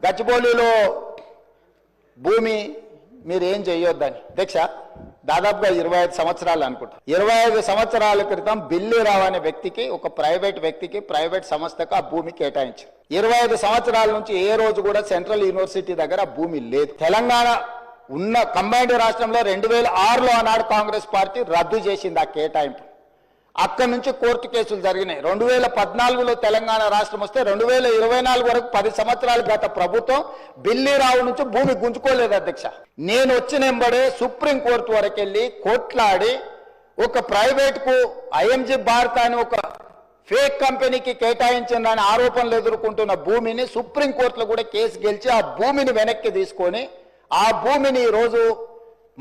గచ్చిబౌలిలో భూమి మీరు ఏం చేయొద్దని అధ్యక్ష దాదాపుగా 25 సంవత్సరాలు అనుకుంటా 25 సంవత్సరాల క్రితం బిల్లీరావు అనే వ్యక్తికి ఒక ప్రైవేట్ వ్యక్తికి ప్రైవేట్ సంస్థకు ఆ భూమి కేటాయించారు 25 సంవత్సరాల నుంచి ఏ రోజు కూడా సెంట్రల్ యూనివర్సిటీ దగ్గర ఆ భూమి లేదు తెలంగాణ ఉన్న కంబైన్డ్ రాష్ట్రంలో 2006లో ఆనాడు కాంగ్రెస్ పార్టీ రద్దు చేసింది ఆ కేటాయింపు అక్కడి నుంచి కోర్టు కేసులు జరిగినాయి 2014లో తెలంగాణ రాష్ట్రం వస్తే 2024 వరకు 10 సంవత్సరాలు గత ప్రభుత్వం బిల్లీరావు నుంచి భూమి గుంజుకోలేదు అధ్యక్ష నేను వచ్చిన వెంబడే సుప్రీం కోర్టు వరకు వెళ్ళి కోట్లాడి ఒక ప్రైవేట్ కు ఐఎంజీ భారత్ అని ఒక ఫేక్ కంపెనీకి కేటాయించిందని ఆరోపణలు ఎదుర్కొంటున్న భూమిని సుప్రీం కోర్టులో కూడా కేసు గెలిచి ఆ భూమిని వెనక్కి తీసుకొని ఆ భూమిని ఈరోజు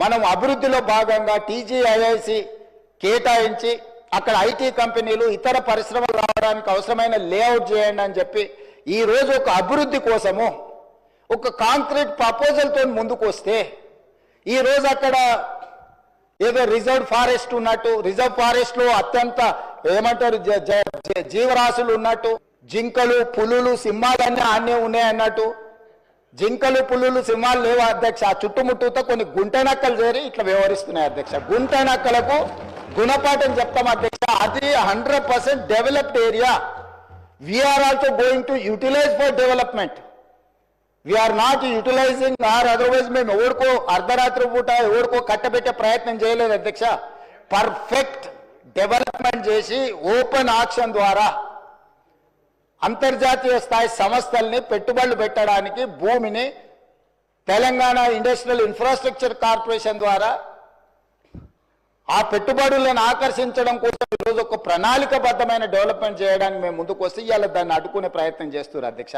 మనం అభివృద్ధిలో భాగంగా టీజీఐఐసి కేటాయించి అక్కడ ఐటీ కంపెనీలు ఇతర పరిశ్రమలు రావడానికి అవసరమైన లేఅవుట్ చేయండి అని చెప్పి ఈ రోజు ఒక అభివృద్ధి కోసము ఒక కాంక్రీట్ ప్రపోజల్తో ముందుకు వస్తే ఈ రోజు అక్కడ ఏదో రిజర్వ్ ఫారెస్ట్ ఉన్నట్టు రిజర్వ్ ఫారెస్ట్ లో అత్యంత ఏమంటారు జీవరాశులు ఉన్నట్టు జింకలు పులులు సింహాలన్నీ అన్నీ ఉన్నాయి అన్నట్టు జింకలు పులులు సింహాలు లేవు అధ్యక్ష ఆ చుట్టుముట్టుతో కొన్ని గుంట నక్కలు చేరి ఇట్లా వ్యవహరిస్తున్నాయి అధ్యక్ష గుంట నక్కలకు గుణపాఠం చెప్తాం అధ్యక్ష అది 100% developed area we are also going to utilize for development we are not utilizing or otherwise మేము ఎవరికో అర్ధరాత్రి పూట ఎవరికో కట్టబెట్టే ప్రయత్నం చేయలేదు అధ్యక్ష పర్ఫెక్ట్ డెవలప్మెంట్ చేసి ఓపెన్ ఆక్షన్ ద్వారా అంతర్జాతీయ స్థాయి సంస్థల్ని పెట్టుబడులు పెట్టడానికి భూమిని తెలంగాణ ఇండస్ట్రియల్ ఇన్ఫ్రాస్ట్రక్చర్ కార్పొరేషన్ ద్వారా ఆ పెట్టుబడులను ఆకర్షించడం కోసం ఈరోజు ఒక ప్రణాళికబద్ధమైన డెవలప్మెంట్ చేయడానికి మేము ముందుకు వస్తే ఇవాళ దాన్ని అడ్డుకునే ప్రయత్నం చేస్తున్నారు అధ్యక్ష